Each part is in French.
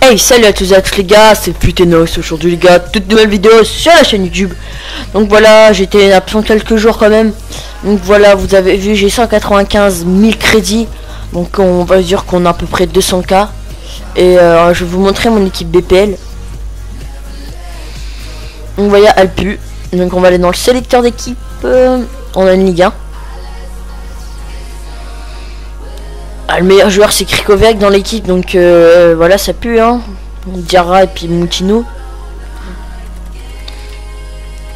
Hey, salut à tous et à tous les gars, c'est Futenos. Aujourd'hui les gars, toute nouvelle vidéo sur la chaîne YouTube. Donc voilà, j'étais absent quelques jours quand même. Donc voilà, vous avez vu, j'ai 195 000 crédits. Donc on va dire qu'on a à peu près 200K. Et je vais vous montrer mon équipe BPL. Donc voilà, elle pue. Donc on va aller dans le sélecteur d'équipe. On a une Ligue 1. Ah, le meilleur joueur c'est Krikoviak dans l'équipe, donc voilà, ça pue hein. Diarra et puis Moutino.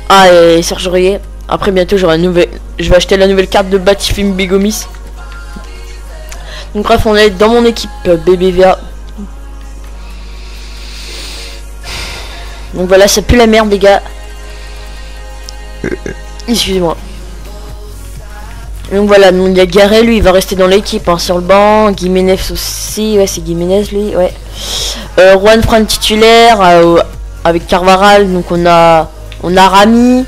Ah, et Serge Aurier. Après bientôt j'aurai une nouvelle. Je vais acheter la nouvelle carte de Batifim Bigomis. Donc bref, on est dans mon équipe BBVA. Donc voilà, ça pue la merde les gars. Excusez-moi. Donc voilà, il y a Garé, lui il va rester dans l'équipe hein, sur le banc. Gimenez aussi, ouais c'est Gimenez lui, ouais. Juan Fran titulaire avec Carvaral, donc on a Rami,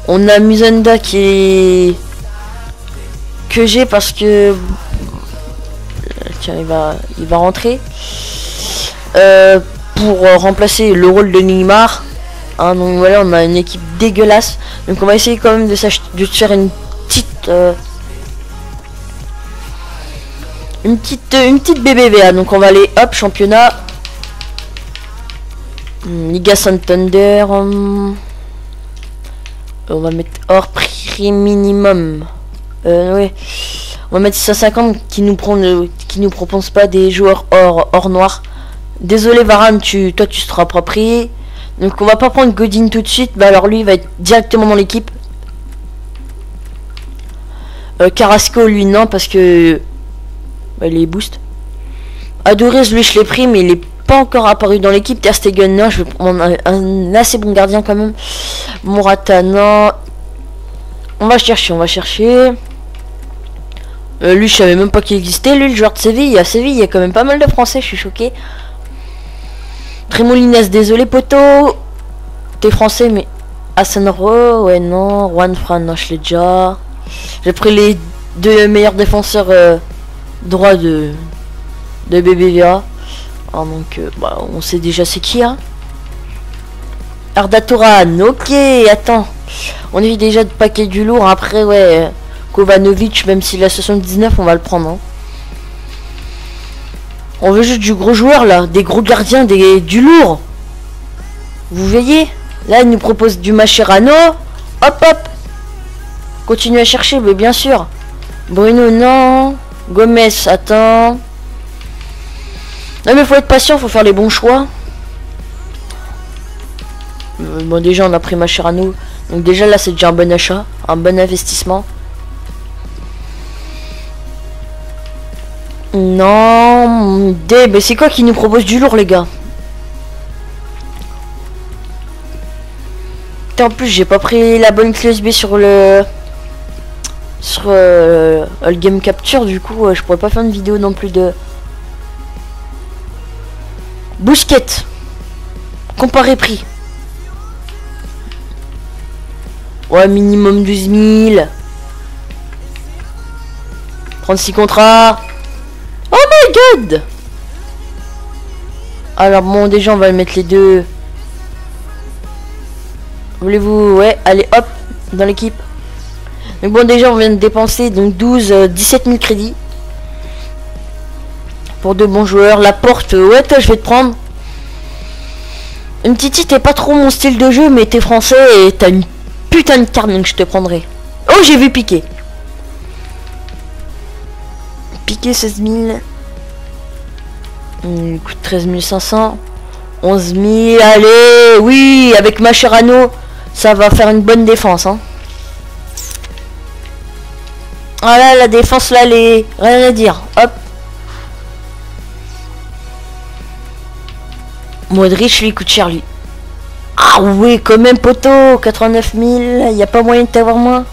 on a Musenda qui est que j'ai parce que tiens il va rentrer pour remplacer le rôle de Neymar. Hein, donc voilà, on a une équipe dégueulasse. Donc on va essayer quand même de se faire une petite BBVA. Donc on va aller hop championnat Liga Santander. On va mettre hors prix minimum. Ouais. On va mettre 650 qui nous propose pas des joueurs hors noir. Désolé Varane, toi tu seras approprié. Donc on va pas prendre Godin tout de suite. Bah alors lui il va être directement dans l'équipe. Carrasco lui non parce que bah, il est boost. Adorez lui je l'ai pris mais il est pas encore apparu dans l'équipe. Ter Stegen non, je vais prendre un assez bon gardien quand même. Morata non. On va chercher. Lui je savais même pas qu'il existait. Lui le joueur de Séville. À Séville il y a quand même pas mal de français, je suis choqué. Tremolines, désolé poto. T'es français mais Asenro, ouais non. Juan Fran non je l'ai déjà. J'ai pris les deux meilleurs défenseurs droits de BBVA. Alors donc bah, on sait déjà c'est qui hein. Arda Turan, ok, attends. On est déjà de paquet du lourd. Après ouais, Kovanovic, même s'il a 79, on va le prendre. Hein. On veut juste du gros joueur là, des gros gardiens, du lourd. Vous voyez? Là il nous propose du Mascherano. Hop hop. Continue à chercher, mais bien sûr. Bruno, non. Gomez, attends. Non, mais faut être patient, faut faire les bons choix. Bon, déjà, on a pris Mascherano. Donc, déjà, là, c'est déjà un bon achat. Un bon investissement. Non. Mais c'est quoi qui nous propose du lourd, les gars? En plus, j'ai pas pris la bonne clé USB sur le game capture, du coup je pourrais pas faire une vidéo non plus de Bousquet. Comparé prix. Ouais, minimum 12 000. 36 contrats. Oh my god. Alors bon, déjà on va mettre les deux. Voulez-vous? Ouais, allez hop dans l'équipe. Donc bon, déjà on vient de dépenser donc 17 000 crédits pour de bons joueurs. La porte, ouais toi je vais te prendre. Une petite, t'es pas trop mon style de jeu mais t'es français et t'as une putain de carte donc je te prendrai. Oh, j'ai vu Piqué. Piqué 16 000. Il coûte 13 500. 11 000, allez, oui, avec Mascherano ça va faire une bonne défense hein. Voilà, la défense là, rien à dire. Hop. Modric lui coûte cher lui. Ah oui, quand même poteau. 89 000. Il n'y a pas moyen de t'avoir moins.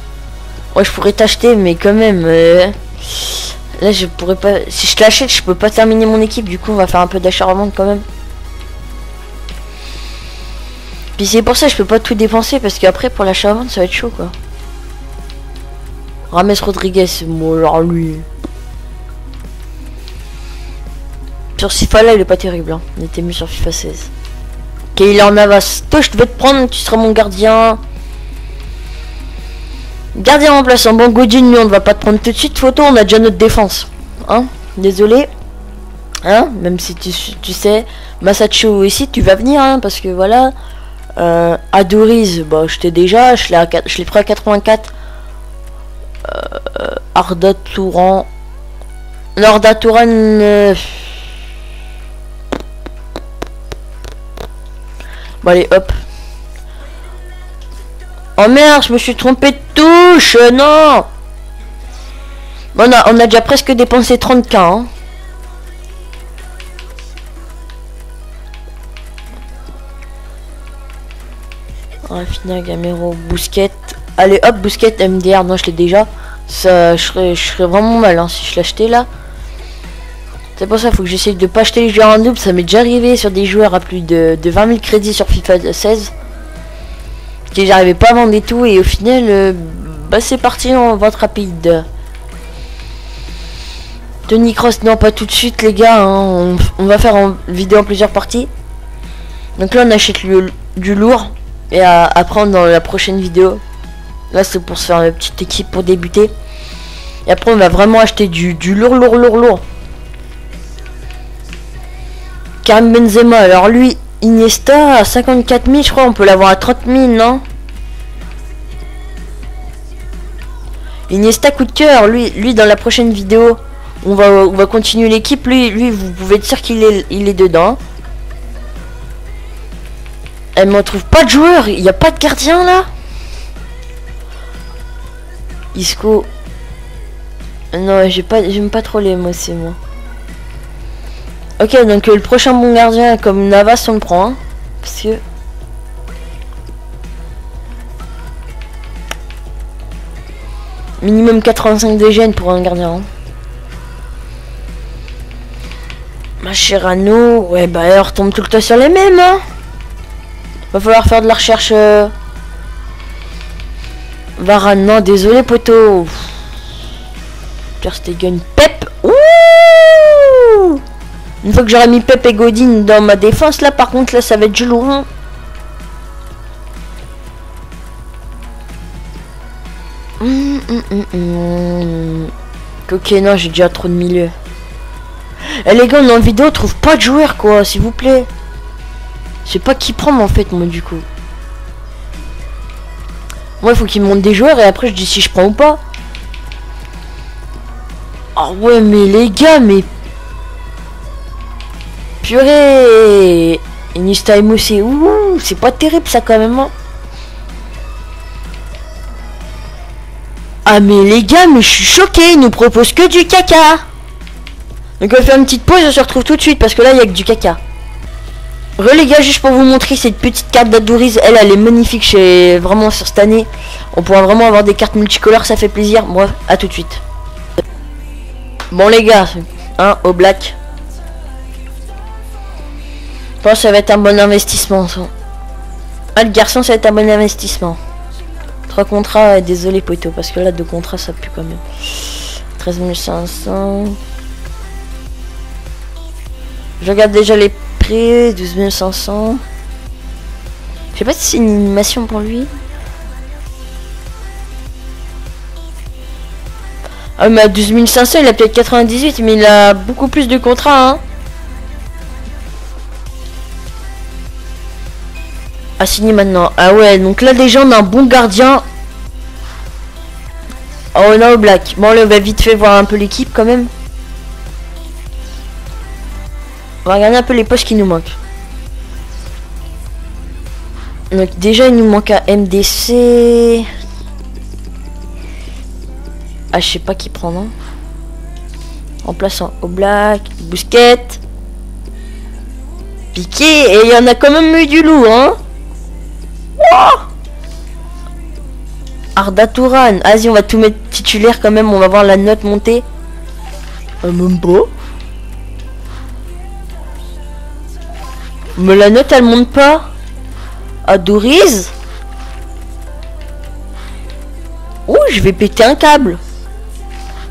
Ouais, je pourrais t'acheter, mais quand même. Là, je pourrais pas. Si je t'achète, je peux pas terminer mon équipe. Du coup, on va faire un peu d'achat-revente quand même. Puis c'est pour ça que je peux pas tout dépenser parce qu'après pour l'achat-revente ça va être chaud quoi. Rames Rodriguez, bon alors lui. Sur FIFA là, il est pas terrible. Hein. Il était mieux sur FIFA 16. Ok, il est en Navas. Toi, je vais te prendre, tu seras mon gardien. Gardien remplaçant. Bon, Godin, lui, on ne va pas te prendre tout de suite. Photo, on a déjà notre défense. Hein, désolé. Hein, même si tu sais, Massacho ici, tu vas venir, hein, parce que voilà. Adoriz, bah, je t'ai déjà, je l'ai pris à 84. Arda Touran. Arda Touran. Bon, allez, hop. Oh merde, je me suis trompé de touche, non. Bon, on a déjà presque dépensé 30K, hein. Rafinha, Gamero, Bousquet. Allez hop, Bousquet, MDR, non je l'ai déjà. Ça, je serais vraiment mal hein, si je l'achetais là. C'est pour ça, faut que j'essaye de pas acheter les joueurs en double. Ça m'est déjà arrivé sur des joueurs à plus de 20 000 crédits sur FIFA 16. Que j'arrivais pas à vendre et tout. Et au final, bah c'est parti en vente rapide. Tony Cross, non pas tout de suite les gars. Hein. On va faire en vidéo en plusieurs parties. Donc là on achète du lourd. Et à prendre dans la prochaine vidéo. Là c'est pour se faire une petite équipe pour débuter. Et après on va vraiment acheter du lourd. Karim Benzema, alors lui Iniesta à 54 000 je crois, on peut l'avoir à 30 000 non? Iniesta coup de cœur, lui dans la prochaine vidéo on va continuer l'équipe, lui vous pouvez être sûr qu'il est dedans. Elle me trouve pas de joueur, il n'y a pas de gardien là. Isco. Non, j'aime pas trop les mots, c'est moi. Ok, donc le prochain bon gardien comme Navas on le prend. Hein, parce que. Minimum 85 de gène pour un gardien. Hein. Mascherano, ouais bah elle retombe tout le temps sur les mêmes hein. Va falloir faire de la recherche. Varane, non, désolé poteau. Ter Stegen, Pep. Ouh. Une fois que j'aurai mis Pep et Godin dans ma défense, là par contre, là ça va être du lourd. Hein. Ok, non, j'ai déjà trop de milieu. Eh les gars, on est en vidéo, trouve pas de joueur quoi, s'il vous plaît. Je sais pas qui prendre en fait, moi du coup. Moi, il faut qu'il me monte des joueurs et après je dis si je prends ou pas. Ah ouais, mais les gars, mais. Purée. Iniesta et Moussé, ouh, c'est pas terrible ça quand même. Hein. Ah mais les gars, mais je suis choqué, ils nous proposent que du caca. Donc on va faire une petite pause et on se retrouve tout de suite parce que là il y a que du caca. Les gars, juste pour vous montrer cette petite carte d'Adoriz, elle est magnifique chez vraiment sur cette année. On pourra vraiment avoir des cartes multicolores, ça fait plaisir. Bref, à tout de suite. Bon les gars, hein, au black. Je pense que ça va être un bon investissement ça. Ah le garçon ça va être un bon investissement. 3 contrats, désolé poteau, parce que là 2 contrats ça pue quand même. 13 500. Je regarde déjà les prix, 12 500. Je sais pas si c'est une animation pour lui. Ah mais à 12 500 il a peut-être 98 mais il a beaucoup plus de contrats hein. Ah signé maintenant. Ah ouais donc là déjà on a un bon gardien. Oh on a au black. Bon là on va vite fait voir un peu l'équipe quand même. On va regarder un peu les postes qui nous manquent. Donc déjà il nous manque un MDC. Ah je sais pas qui prendre. Hein. Remplaçant au black, Bousquet. Piqué et il y en a quand même eu du loup hein. Wow. Arda Touran. Vas-y on va tout mettre titulaire quand même, on va voir la note monter. Même pas. Mais la note elle monte pas. Adoriz. Ouh je vais péter un câble.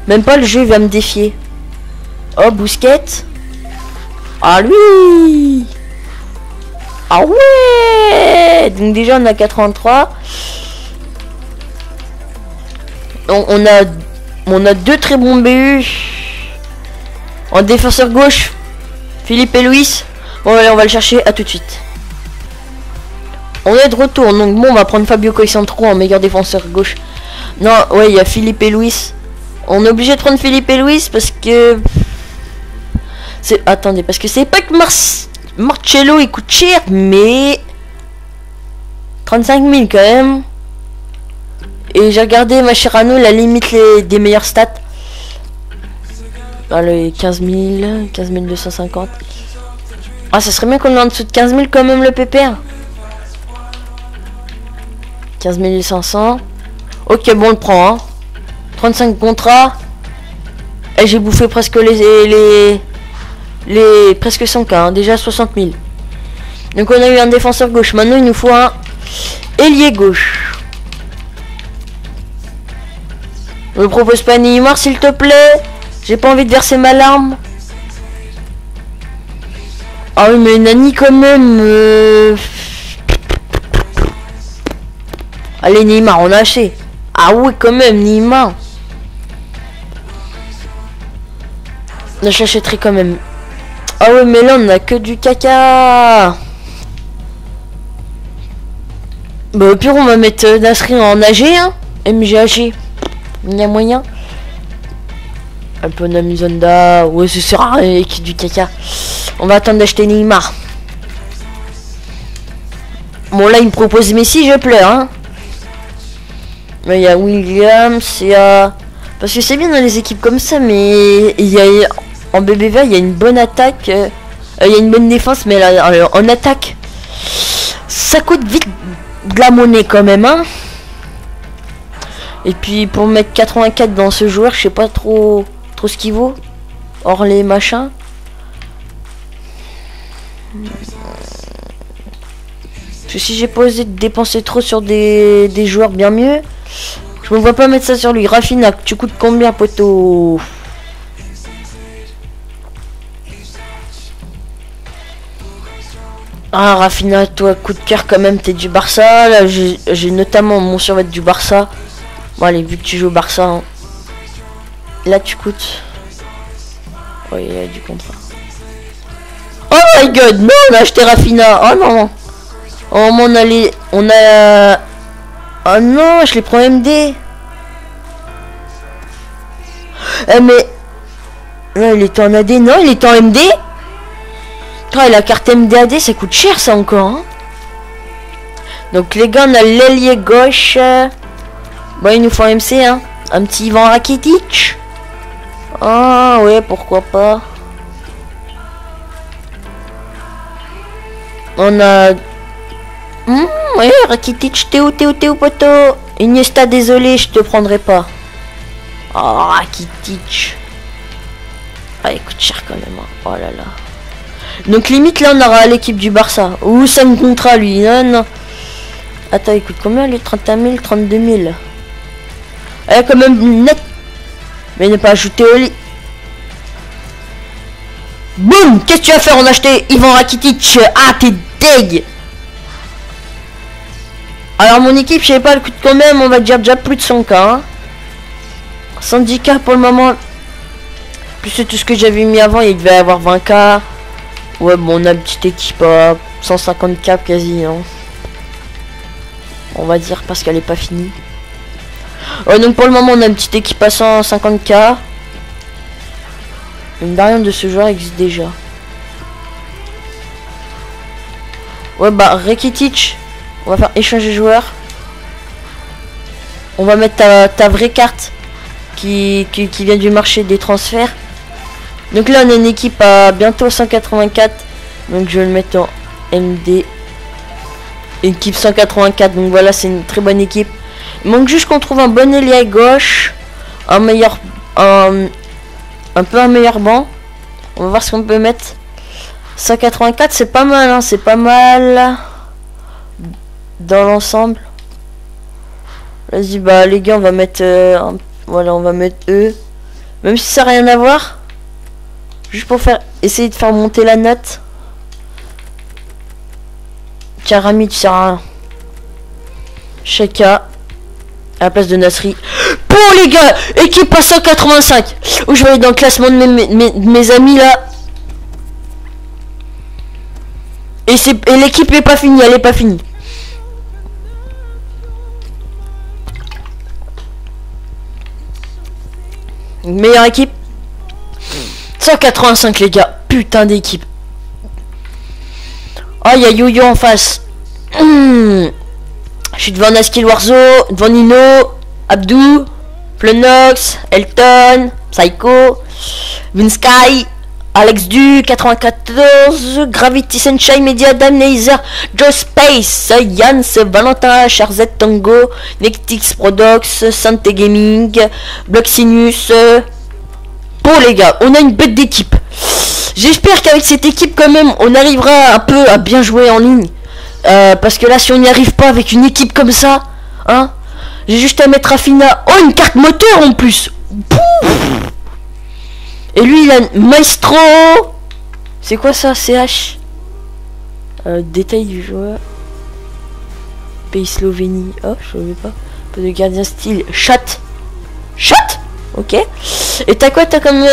Même pas le jeu va me défier. Oh Bousquet. Ah lui. Ah ouais. Donc déjà on a 83. On a deux très bons BU. En défenseur gauche, Philippe et Louis. Bon allez, on va le chercher, à tout de suite. On est de retour, donc bon, on va prendre Fabio Coisantro en meilleur défenseur gauche. Non, ouais, il y a Philippe et Louis. On est obligé de prendre Philippe et Louis parce que... Attendez, parce que c'est pas que Marcello il coûte cher, mais... 35 000 quand même. Et j'ai regardé Mascherano, la limite des meilleures stats. Allez, 15 000, 15 250. Ah, ça serait bien qu'on ait en dessous de 15 000 quand même le PPR. 15 500. Ok, bon, on le prend, hein. 35 contrats. Et j'ai bouffé presque les presque 100K, hein. Déjà 60 000. Donc on a eu un défenseur gauche. Maintenant, il nous faut un ailier gauche. Me propose pas Neymar, s'il te plaît. J'ai pas envie de verser ma larme. Ah oui, mais Nani quand même. Allez, Neymar, on a acheté. Ah oui, quand même, Neymar. Non, j'achèterai quand même. Ah ouais, mais là, on a que du caca. Bah, au pire, on va mettre Nasri en AG, hein. MGAG. Il y a moyen. Un peu Namizonda. Ouais, ce sera qui du caca. On va attendre d'acheter Neymar. Bon, là, il me propose Messi, je pleure, hein. Mais il y a Williams, il y a... Parce que c'est bien dans les équipes comme ça, mais il y a... En BBVA, il y a une bonne attaque. Il y a une bonne défense, mais là, en attaque, ça coûte vite de la monnaie quand même, hein. Et puis, pour mettre 84 dans ce joueur, je sais pas trop ce qu'il vaut. Hors les machins. Parce que si j'ai pas osé dépenser trop sur des joueurs bien mieux, je me vois pas mettre ça sur lui. Rafinha, tu coûtes combien, poteau? Ah, Rafinha, toi, coup de cœur quand même, t'es du Barça. Là, j'ai notamment mon survêt du Barça. Bon, allez, vu que tu joues au Barça, hein. Là, tu coûtes... Oh, il y a du contrat. Oh my god, non, on a acheté Rafinha. Oh non. Oh, on a... Oh non, je les prends MD. Mais... Non, il était en AD. Non, il était en MD. Ah, la carte MDAD, ça coûte cher, ça, encore, hein. Donc, les gars, on a l'ailier gauche. Bon, il nous faut un MC, hein. Un petit Ivan Rakitic. Ah, ouais, pourquoi pas. On a... ouais, Rakitic, Théo, poteau. Iniesta, désolé, je te prendrai pas. Oh, Rakitic. Ah, il coûte cher quand même, hein. Oh là là. Donc limite là on aura l'équipe du Barça. Ou 5 contrats lui. Non. Attends, il coûte combien lui? 31 000, 32 000. Elle est quand même net. Mais ne pas ajouter au lit. Boum. Qu'est-ce que tu vas faire? On a acheté Ivan Rakitic. Ah, t'es deg. Alors mon équipe, je sais pas, elle coûte quand même, on va dire déjà plus de 100K, hein. 110K pour le moment. Plus c'est tout ce que j'avais mis avant, il devait avoir 20K. Ouais, bon, on a une petite équipe à 150K quasi, hein. On va dire parce qu'elle est pas finie. Ouais, donc pour le moment, on a une petite équipe à 150K. Une variante de ce joueur existe déjà. Ouais, bah, Rakitic. On va faire échanger joueur. On va mettre ta vraie carte qui vient du marché des transferts. Donc là on a une équipe à bientôt 184. Donc je vais le mettre en MD. Équipe 184. Donc voilà, c'est une très bonne équipe. Il manque juste qu'on trouve un bon ailier à gauche. Un meilleur... un peu un meilleur banc. On va voir ce qu'on peut mettre. 184 c'est pas mal, hein. C'est pas mal. Dans l'ensemble. Vas-y, bah les gars, on va mettre... voilà, on va mettre eux. Même si ça n'a rien à voir. Juste pour essayer de faire monter la note. Tiens, Rami, tu sers à rien. Sheka. À la place de Nasri. Bon, les gars, équipe à 185. Où je vais aller dans le classement de mes amis, là. Et l'équipe est pas finie, elle est pas finie. Meilleure équipe. 185 les gars. Putain d'équipe. Oh, il y a Yo-Yo en face. Je suis devant Naskil Warzo, devant Nino, Abdou, Flenox, Elton, Psycho, Vinsky, Alex Du, 94, Gravity Sunshine, Media, Dan Laser, Joe Space, Yann, Valentin, Charzette Tango, Nectix Prodox, Santé Gaming, Bloxinus. Bon les gars, on a une bête d'équipe. J'espère qu'avec cette équipe quand même, on arrivera un peu à bien jouer en ligne. Parce que là, si on n'y arrive pas avec une équipe comme ça, hein, j'ai juste à mettre Afina. Oh, une carte moteur en plus. Pouf. Et lui, il a Maestro. C'est quoi ça? CH. Détail du joueur. Pays Slovénie. Oh, je ne sais pas. Un peu de gardien style. Chat. Chat. Ok. Et t'as quoi? T'as comme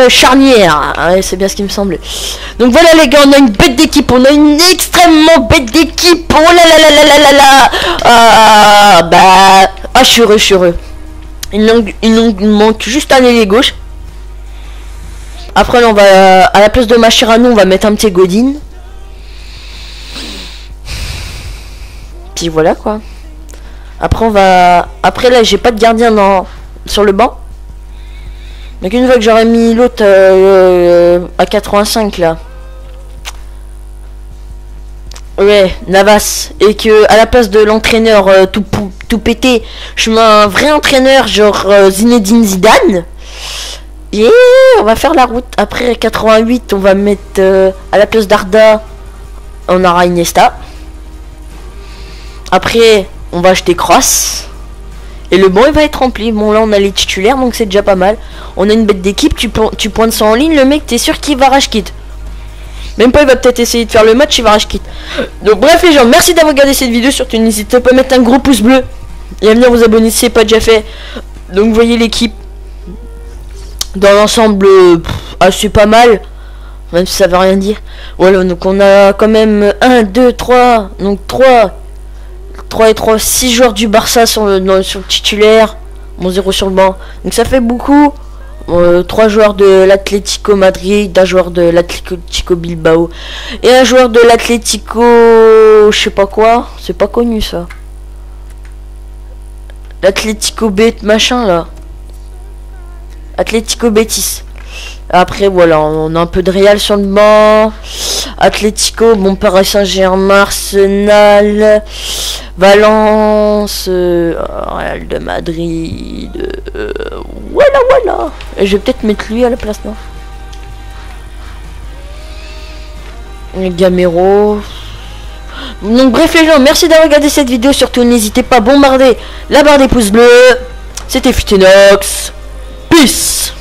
charnière. Ouais, c'est bien ce qui me semblait. Donc voilà les gars, on a une bête d'équipe. On a une extrêmement bête d'équipe. Oh là là là là là là là. Ah, je suis heureux, je suis heureux. Il nous manque juste un ailier gauche. Après là, on va à la place de Machirano, on va mettre un petit Godin. Puis voilà quoi. Après on va. Après là, j'ai pas de gardien sur le banc. Donc une fois que j'aurai mis l'autre à 85 là. Ouais, Navas. Et que à la place de l'entraîneur tout pété, je mets un vrai entraîneur genre Zinedine Zidane. Et on va faire la route. Après 88, on va mettre à la place d'Arda, on aura Iniesta. Après, on va acheter Kroos. Et le banc il va être rempli. Bon là on a les titulaires donc c'est déjà pas mal. On a une bête d'équipe, tu pointes ça en ligne, le mec t'es sûr qu'il va rage quitte. Même pas, il va peut-être essayer de faire le match, il va rage quitte. Donc bref les gens, merci d'avoir regardé cette vidéo. Surtout n'hésitez pas à mettre un gros pouce bleu et à venir vous abonner si c'est pas déjà fait. Donc vous voyez l'équipe dans l'ensemble assez pas mal. Même si ça veut rien dire. Voilà, donc on a quand même 1, 2, 3. Donc 3 et 3, 6 joueurs du Barça sur le titulaire. Bon, 0 sur le banc. Donc ça fait beaucoup. 3 joueurs de l'Atlético Madrid, un joueur de l'Atlético Bilbao et un joueur de l'Atlético je sais pas quoi, c'est pas connu ça. L'Atlético machin là. Atlético Betis. Après voilà, on a un peu de Real sur le banc. Atlético, bon, Paris Saint-Germain, Arsenal, Valence, Real de Madrid. Voilà. Et je vais peut-être mettre lui à la place, non? Et Gamero. Donc bref les gens, merci d'avoir regardé cette vidéo. Surtout n'hésitez pas à bombarder la barre des pouces bleus. C'était Futenox. Peace.